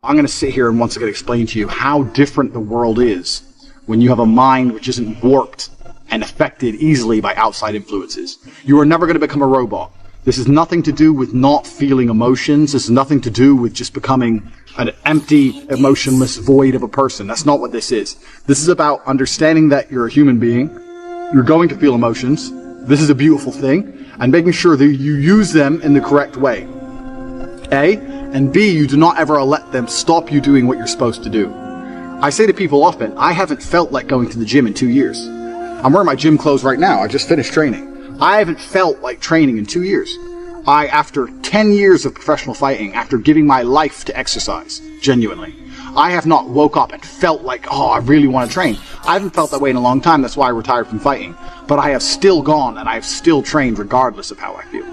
I'm going to sit here and once again explain to you how different the world is when you have a mind which isn't warped and affected easily by outside influences. You are never going to become a robot. This is nothing to do with not feeling emotions. This is nothing to do with just becoming an empty, emotionless void of a person. That's not what this is. This is about understanding that you're a human being. You're going to feel emotions. This is a beautiful thing. And making sure that you use them in the correct way. A. And B, you do not ever let them stop you doing what you're supposed to do. I say to people often, I haven't felt like going to the gym in 2 years. I'm wearing my gym clothes right now. I just finished training. I haven't felt like training in 2 years. After 10 years of professional fighting, after giving my life to exercise, genuinely, I have not woke up and felt like, oh, I really want to train. I haven't felt that way in a long time. That's why I retired from fighting. But I have still gone and I have still trained regardless of how I feel.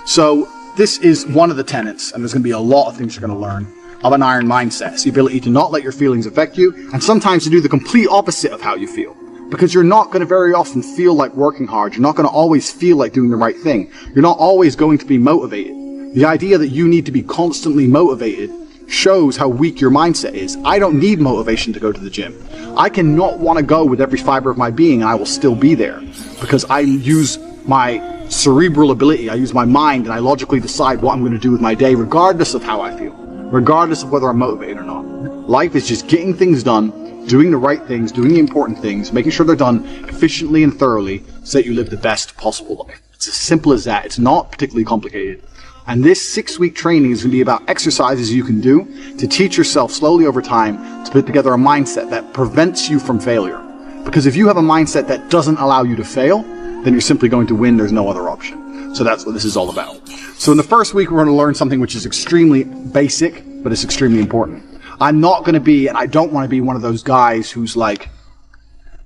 So this is one of the tenets, and there's going to be a lot of things you're going to learn, of an iron mindset. It's the ability to not let your feelings affect you, and sometimes to do the complete opposite of how you feel. Because you're not going to very often feel like working hard. You're not going to always feel like doing the right thing. You're not always going to be motivated. The idea that you need to be constantly motivated shows how weak your mindset is. I don't need motivation to go to the gym. I cannot want to go with every fiber of my being, and I will still be there. Because I use my cerebral ability, I use my mind, and I logically decide what I'm going to do with my day, regardless of how I feel. Regardless of whether I'm motivated or not. Life is just getting things done, doing the right things, doing the important things, making sure they're done efficiently and thoroughly so that you live the best possible life. It's as simple as that. It's not particularly complicated. And this 6-week training is going to be about exercises you can do to teach yourself slowly over time to put together a mindset that prevents you from failure. Because if you have a mindset that doesn't allow you to fail, then you're simply going to win. There's no other option. So that's what this is all about. So in the first week, we're going to learn something which is extremely basic, but it's extremely important. I'm not going to be, and I don't want to be one of those guys who's like,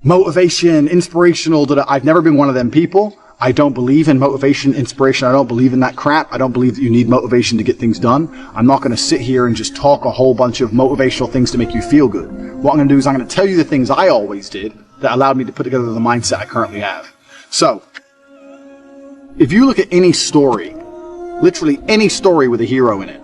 motivation, inspirational. I've never been one of them people. I don't believe in motivation, inspiration. I don't believe in that crap. I don't believe that you need motivation to get things done. I'm not going to sit here and just talk a whole bunch of motivational things to make you feel good. What I'm going to do is I'm going to tell you the things I always did that allowed me to put together the mindset I currently have. So, if you look at any story, literally any story with a hero in it,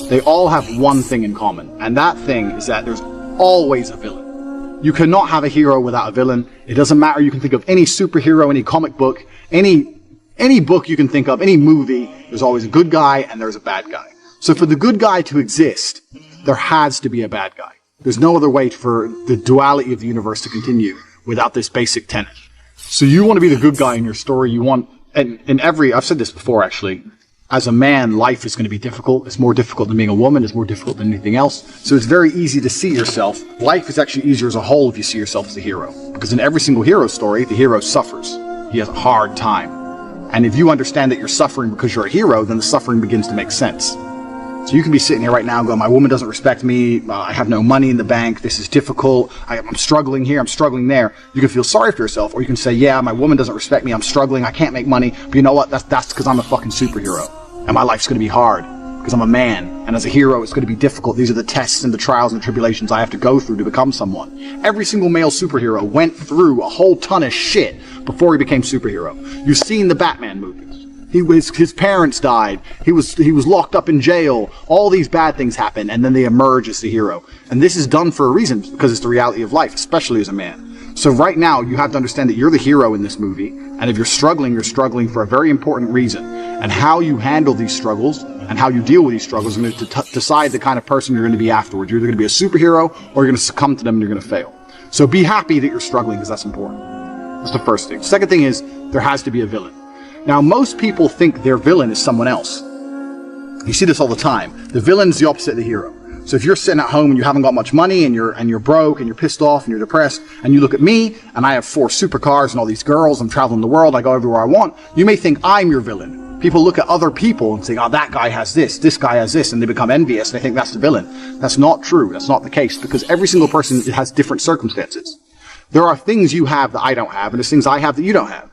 they all have one thing in common, and that thing is that there's always a villain. You cannot have a hero without a villain. It doesn't matter. You can think of any superhero, any comic book, any book you can think of, any movie. There's always a good guy and there's a bad guy. So for the good guy to exist, there has to be a bad guy. There's no other way for the duality of the universe to continue without this basic tenet. So you want to be the good guy in your story. You want, and in every, I've said this before actually, as a man, life is going to be difficult. It's more difficult than being a woman. It's more difficult than anything else. So it's very easy to see yourself. Life is actually easier as a whole if you see yourself as a hero. Because in every single hero story, the hero suffers. He has a hard time. And if you understand that you're suffering because you're a hero, then the suffering begins to make sense. So you can be sitting here right now going, my woman doesn't respect me. I have no money in the bank. This is difficult. I'm struggling here. I'm struggling there. You can feel sorry for yourself. Or you can say, yeah, my woman doesn't respect me. I'm struggling. I can't make money. But you know what? That's because I'm a fucking superhero. And my life's going to be hard because I'm a man. And as a hero, it's going to be difficult. These are the tests and the trials and tribulations I have to go through to become someone. Every single male superhero went through a whole ton of shit before he became superhero. You've seen the Batman movies. His parents died. He was locked up in jail. All these bad things happen, and then they emerge as the hero. And this is done for a reason, because it's the reality of life, especially as a man. So right now, you have to understand that you're the hero in this movie, and if you're struggling for a very important reason. And how you handle these struggles and how you deal with these struggles is going to decide the kind of person you're going to be afterwards. You're either going to be a superhero or you're going to succumb to them and you're going to fail. So be happy that you're struggling because that's important. That's the first thing. Second thing is there has to be a villain. Now, most people think their villain is someone else. You see this all the time. The villain's the opposite of the hero. So if you're sitting at home and you haven't got much money and you're broke and you're pissed off and you're depressed and you look at me and I have 4 supercars and all these girls, I'm traveling the world, I go everywhere I want, you may think I'm your villain. People look at other people and say, oh, that guy has this guy has this, and they become envious and they think that's the villain. That's not true. That's not the case, because every single person has different circumstances. There are things you have that I don't have, and there's things I have that you don't have.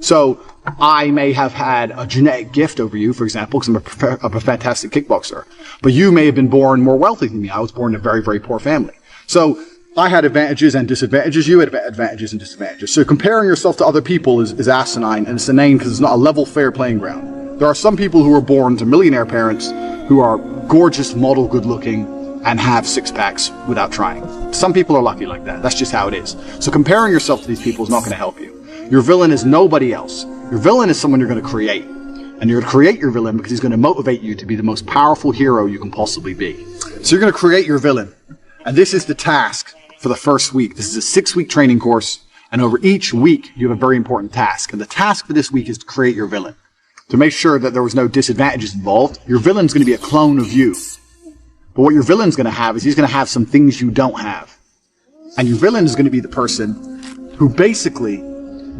So I may have had a genetic gift over you, for example, because I'm a fantastic kickboxer. But you may have been born more wealthy than me. I was born in a very, very poor family. So I had advantages and disadvantages. You had advantages and disadvantages. So comparing yourself to other people is asinine, and it's inane because it's not a level, fair playing ground. There are some people who are born to millionaire parents who are gorgeous, model, good-looking, and have six-packs without trying. Some people are lucky like that. That's just how it is. So comparing yourself to these people is not going to help you. Your villain is nobody else. Your villain is someone you're going to create. And you're going to create your villain because he's going to motivate you to be the most powerful hero you can possibly be. So you're going to create your villain. And this is the task for the first week. This is a 6-week training course. And over each week, you have a very important task. And the task for this week is to create your villain. To make sure that there was no disadvantages involved, your villain's going to be a clone of you. But what your villain's going to have is he's going to have some things you don't have. And your villain is going to be the person who basically,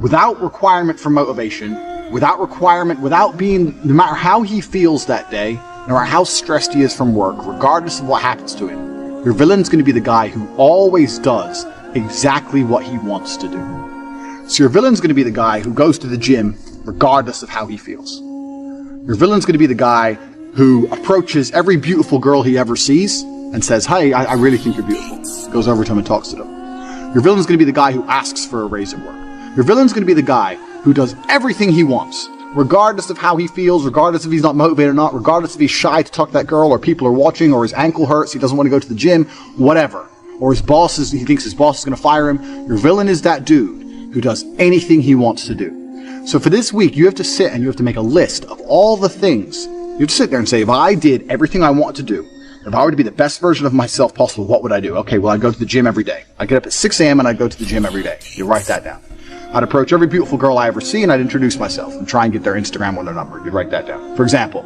without requirement for motivation, without being, no matter how he feels that day, no matter how stressed he is from work, regardless of what happens to him, your villain's going to be the guy who always does exactly what he wants to do. So your villain's going to be the guy who goes to the gym regardless of how he feels. Your villain's going to be the guy who approaches every beautiful girl he ever sees and says, "Hey, I really think you're beautiful." Goes over to him and talks to them. Your villain's going to be the guy who asks for a raise at work. Your villain's going to be the guy who does everything he wants, regardless of how he feels, regardless if he's not motivated or not, regardless if he's shy to talk to that girl or people are watching or his ankle hurts, he doesn't want to go to the gym, whatever. Or he thinks his boss is going to fire him. Your villain is that dude who does anything he wants to do. So for this week, you have to sit and you have to make a list of all the things. You have to sit there and say, if I did everything I want to do, if I were to be the best version of myself possible, what would I do? Okay, well, I'd go to the gym every day. I'd get up at 6 a.m. and I'd go to the gym every day. You write that down. I'd approach every beautiful girl I ever see and I'd introduce myself and try and get their Instagram or their number. You'd write that down. For example,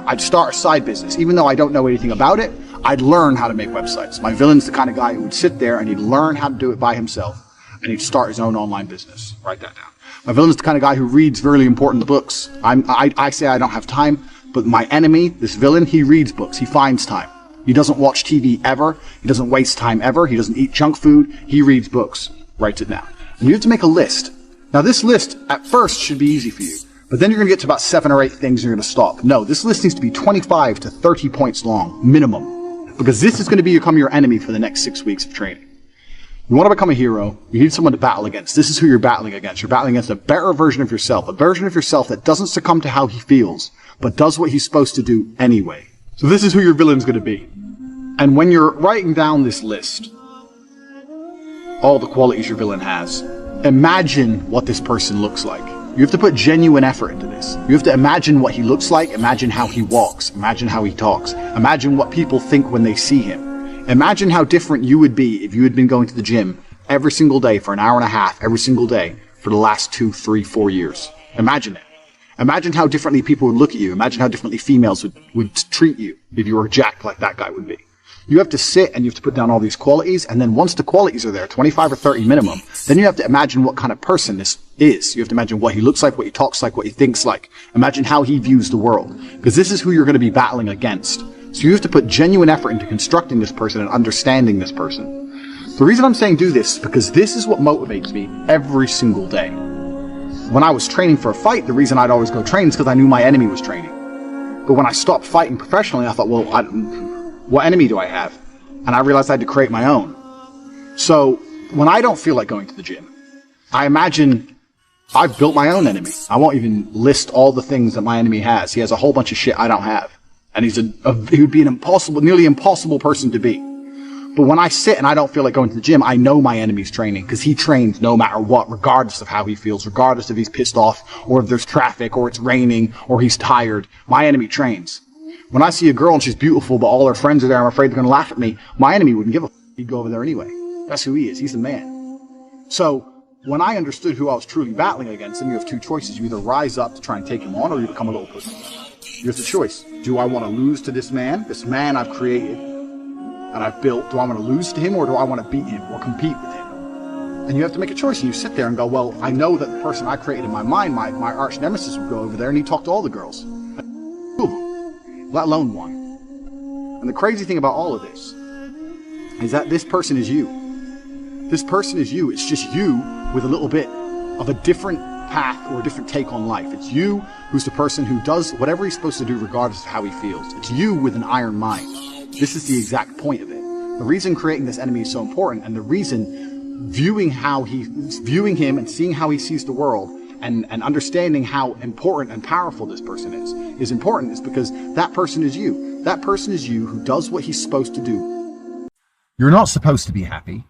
I'd start a side business. Even though I don't know anything about it, I'd learn how to make websites. My villain's the kind of guy who would sit there and he'd learn how to do it by himself and he'd start his own online business. Write that down. My villain's the kind of guy who reads really important books. I say I don't have time, but my enemy, this villain, he reads books. He finds time. He doesn't watch TV ever. He doesn't waste time ever. He doesn't eat junk food. He reads books. Writes it down. And you have to make a list. Now this list at first should be easy for you, but then you're going to get to about 7 or 8 things and you're going to stop. No, this list needs to be 25 to 30 points long, minimum, because this is going to become your enemy for the next 6 weeks of training. You want to become a hero, you need someone to battle against. This is who you're battling against. You're battling against a better version of yourself, a version of yourself that doesn't succumb to how he feels, but does what he's supposed to do anyway. So this is who your villain's going to be. And when you're writing down this list, all the qualities your villain has, imagine what this person looks like. You have to put genuine effort into this. You have to imagine what he looks like, imagine how he walks, imagine how he talks, imagine what people think when they see him. Imagine how different you would be if you had been going to the gym every single day for an hour and a half, every single day for the last 2, 3, 4 years. Imagine it. Imagine how differently people would look at you. Imagine how differently females would treat you if you were jacked like that guy would be. You have to sit and you have to put down all these qualities, and then once the qualities are there, 25 or 30 minimum, then you have to imagine what kind of person this is. You have to imagine what he looks like, what he talks like, what he thinks like. Imagine how he views the world, because this is who you're going to be battling against. So you have to put genuine effort into constructing this person and understanding this person. The reason I'm saying do this is because this is what motivates me every single day. When I was training for a fight, the reason I'd always go train is because I knew my enemy was training. But when I stopped fighting professionally, I thought, well, what enemy do I have? And I realized I had to create my own. So when I don't feel like going to the gym, I imagine I've built my own enemy. I won't even list all the things that my enemy has. He has a whole bunch of shit I don't have. And he would be an nearly impossible person to be. But when I sit and I don't feel like going to the gym, I know my enemy's training, because he trains no matter what, regardless of how he feels, regardless if he's pissed off, or if there's traffic, or it's raining, or he's tired. My enemy trains. When I see a girl and she's beautiful, but all her friends are there, I'm afraid they're going to laugh at me, my enemy wouldn't give a f***. He'd go over there anyway. That's who he is. He's the man. So when I understood who I was truly battling against, then you have 2 choices. You either rise up to try and take him on, or you become a little pussy. Here's the choice. Do I want to lose to this man I've created and I've built? Do I want to lose to him, or do I want to beat him or compete with him? And you have to make a choice, and you sit there and go, well, I know that the person I created in my mind, my arch nemesis, would go over there and he'd talk to all the girls. 2 of them, let alone 1. And the crazy thing about all of this is that this person is you. This person is you. It's just you with a little bit of a different path or a different take on life. It's you who's the person who does whatever he's supposed to do regardless of how he feels. It's you with an iron mind. This is the exact point of it. The reason creating this enemy is so important, and the reason viewing him and seeing how he sees the world and understanding how important and powerful this person is important, is because that person is you. That person is you who does what he's supposed to do. You're not supposed to be happy,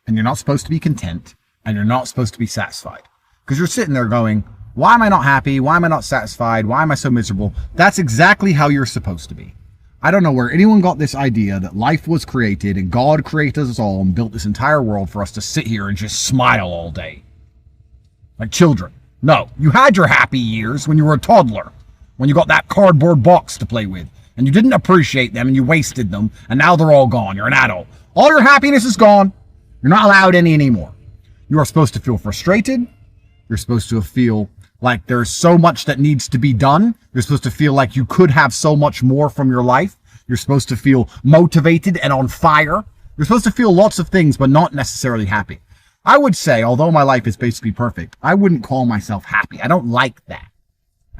and you're not supposed to be content, and you're not supposed to be satisfied. Because you're sitting there going, why am I not happy? Why am I not satisfied? Why am I so miserable? That's exactly how you're supposed to be. I don't know where anyone got this idea that life was created and God created us all and built this entire world for us to sit here and just smile all day. Like children. No, you had your happy years when you were a toddler, when you got that cardboard box to play with, and you didn't appreciate them and you wasted them, and now they're all gone. You're an adult. All your happiness is gone. You're not allowed any anymore. You are supposed to feel frustrated. You're supposed to feel like there's so much that needs to be done. You're supposed to feel like you could have so much more from your life. You're supposed to feel motivated and on fire. You're supposed to feel lots of things, but not necessarily happy. I would say, although my life is basically perfect, I wouldn't call myself happy. I don't like that.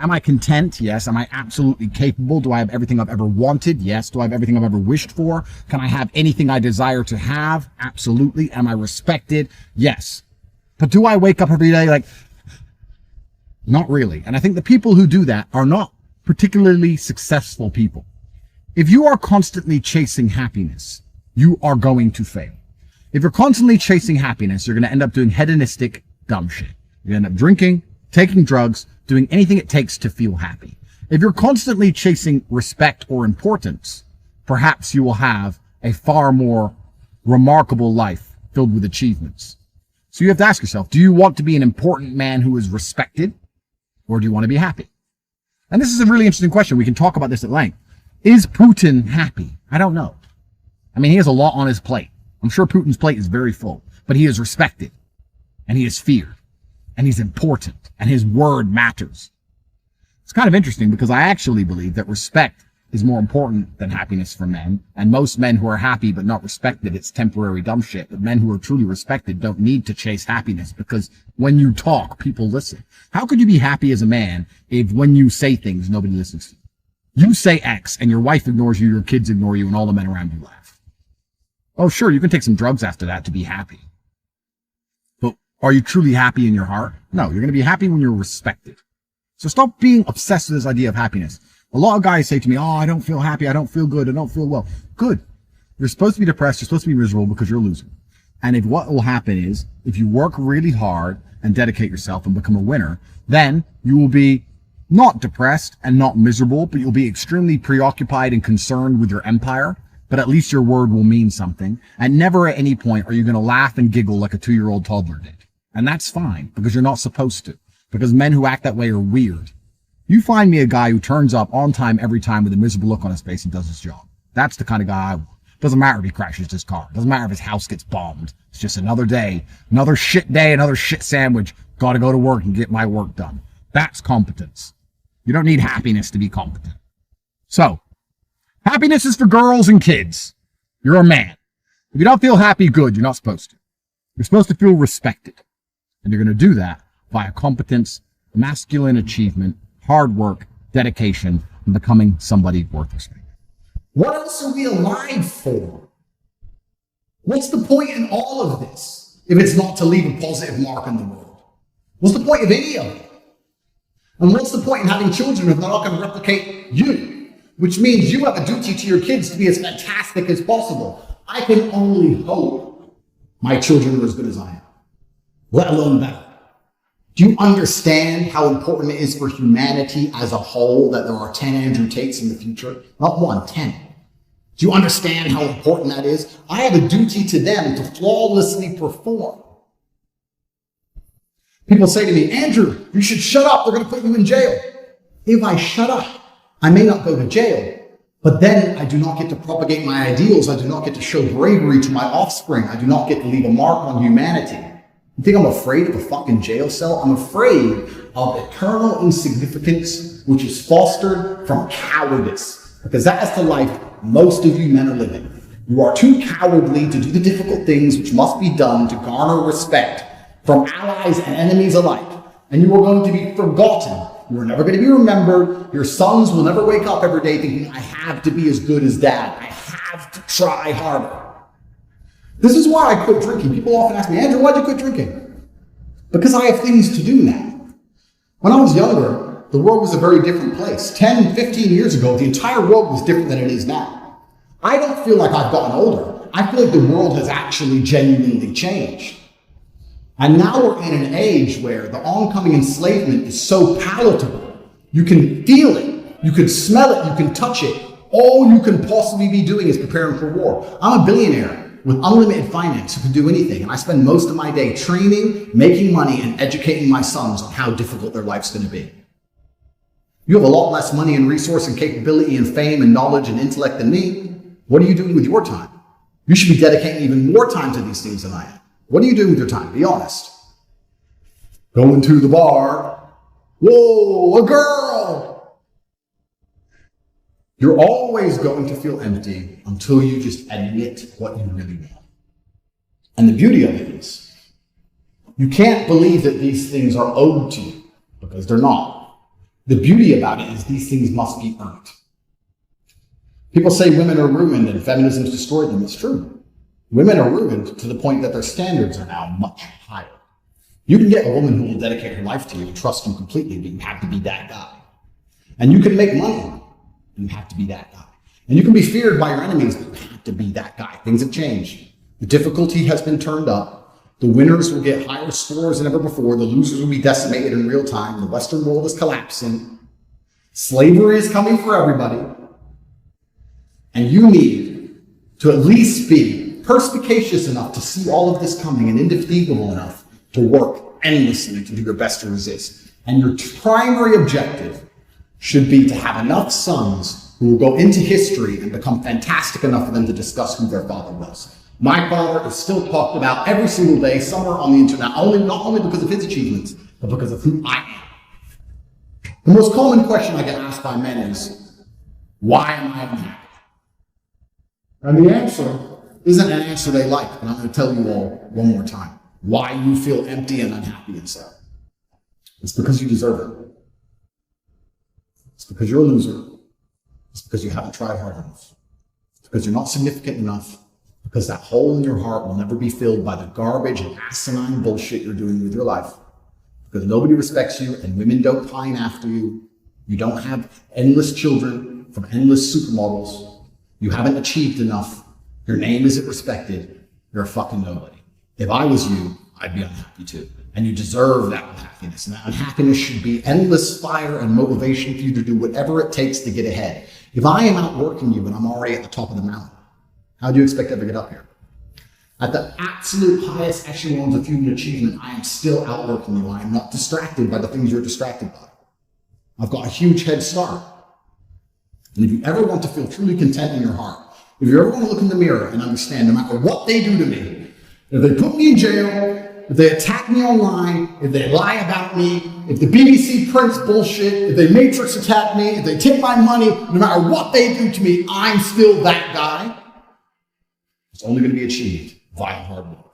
Am I content? Yes. Am I absolutely capable? Do I have everything I've ever wanted? Yes. Do I have everything I've ever wished for? Can I have anything I desire to have? Absolutely. Am I respected? Yes. But do I wake up every day like, not really. And I think the people who do that are not particularly successful people. If you are constantly chasing happiness, you are going to fail. If you're constantly chasing happiness, you're going to end up doing hedonistic dumb shit. You're going to end up drinking, taking drugs, doing anything it takes to feel happy. If you're constantly chasing respect or importance, perhaps you will have a far more remarkable life filled with achievements. So you have to ask yourself, do you want to be an important man who is respected? Or do you want to be happy? And this is a really interesting question. We can talk about this at length. Is Putin happy? I don't know. I mean, he has a lot on his plate. I'm sure Putin's plate is very full, but he is respected and he is feared and he's important and his word matters. It's kind of interesting because I actually believe that respect is more important than happiness for men. And most men who are happy but not respected, it's temporary dumb shit. But men who are truly respected don't need to chase happiness because when you talk, people listen. How could you be happy as a man if when you say things, nobody listens to you? You say X and your wife ignores you, your kids ignore you, and all the men around you laugh. Oh, sure, you can take some drugs after that to be happy. But are you truly happy in your heart? No, you're going to be happy when you're respected. So stop being obsessed with this idea of happiness. A lot of guys say to me, oh, I don't feel happy, I don't feel good, I don't feel well. Good. You're supposed to be depressed, you're supposed to be miserable because you're losing. And if what will happen is, if you work really hard and dedicate yourself and become a winner, then you will be not depressed and not miserable, but you'll be extremely preoccupied and concerned with your empire. But at least your word will mean something. And never at any point are you going to laugh and giggle like a 2-year-old toddler did. And that's fine because you're not supposed to. Because men who act that way are weird. You find me a guy who turns up on time every time with a miserable look on his face and does his job. That's the kind of guy I want. Doesn't matter if he crashes his car. Doesn't matter if his house gets bombed. It's just another day, another shit sandwich. Got to go to work and get my work done. That's competence. You don't need happiness to be competent. So, happiness is for girls and kids. You're a man. If you don't feel happy, good. You're not supposed to. You're supposed to feel respected. And you're going to do that via competence, masculine achievement, hard work, dedication, and becoming somebody worth respect. What else are we alive for? What's the point in all of this if it's not to leave a positive mark on the world? What's the point of any of it? And what's the point in having children if they're not going to replicate you? Which means you have a duty to your kids to be as fantastic as possible. I can only hope my children are as good as I am, let alone better. Do you understand how important it is for humanity as a whole that there are 10 Andrew Tates in the future? Not one, 10. Do you understand how important that is? I have a duty to them to flawlessly perform. People say to me, Andrew, you should shut up. They're going to put you in jail. If I shut up, I may not go to jail, but then I do not get to propagate my ideals. I do not get to show bravery to my offspring. I do not get to leave a mark on humanity. You think I'm afraid of a fucking jail cell? I'm afraid of eternal insignificance, which is fostered from cowardice, because that is the life most of you men are living. You are too cowardly to do the difficult things which must be done to garner respect from allies and enemies alike, and you are going to be forgotten. You are never going to be remembered. Your sons will never wake up every day thinking, I have to be as good as dad. I have to try harder. This is why I quit drinking. People often ask me, Andrew, why'd you quit drinking? Because I have things to do now. When I was younger, the world was a very different place. 10, 15 years ago, the entire world was different than it is now. I don't feel like I've gotten older. I feel like the world has actually genuinely changed. And now we're in an age where the oncoming enslavement is so palatable. You can feel it, you can smell it, you can touch it. All you can possibly be doing is preparing for war. I'm a billionaire with unlimited finance who can do anything. And I spend most of my day training, making money, and educating my sons on how difficult their life's going to be. You have a lot less money and resource and capability and fame and knowledge and intellect than me. What are you doing with your time? You should be dedicating even more time to these things than I am. What are you doing with your time? Be honest. Going to the bar. Whoa, a girl! You're always going to feel empty until you just admit what you really want. And the beauty of it is, you can't believe that these things are owed to you, because they're not. The beauty about it is these things must be earned. People say women are ruined and feminism's destroyed them. It's true. Women are ruined to the point that their standards are now much higher. You can get a woman who will dedicate her life to you and trust you completely, but you have to be that guy. And you can make money, and you have to be that guy. And you can be feared by your enemies, but you have to be that guy. Things have changed. The difficulty has been turned up. The winners will get higher scores than ever before. The losers will be decimated in real time. The Western world is collapsing. Slavery is coming for everybody. And you need to at least be perspicacious enough to see all of this coming and indefatigable enough to work endlessly to do your best to resist. And your primary objective should be to have enough sons who will go into history and become fantastic enough for them to discuss who their father was. My father is still talked about every single day somewhere on the internet, not only because of his achievements, but because of who I am. The most common question I get asked by men is, why am I unhappy? And the answer isn't an answer they like, and I'm going to tell you all one more time why you feel empty and unhappy inside. It's because you deserve it. It's because you're a loser. It's because you haven't tried hard enough. It's because you're not significant enough. Because that hole in your heart will never be filled by the garbage and asinine bullshit you're doing with your life. Because nobody respects you and women don't pine after you. You don't have endless children from endless supermodels. You haven't achieved enough. Your name isn't respected. You're a fucking nobody. If I was you, I'd be unhappy too. And you deserve that unhappiness. And that unhappiness should be endless fire and motivation for you to do whatever it takes to get ahead. If I am outworking you and I'm already at the top of the mountain, how do you expect to ever get up here? At the absolute highest echelons of human achievement, I am still outworking you. I am not distracted by the things you're distracted by. I've got a huge head start. And if you ever want to feel truly content in your heart, if you ever want to look in the mirror and understand no matter what they do to me, if they put me in jail, if they attack me online, if they lie about me, if the BBC prints bullshit, if they matrix attack me, if they take my money, no matter what they do to me, I'm still that guy. It's only going to be achieved via hard work.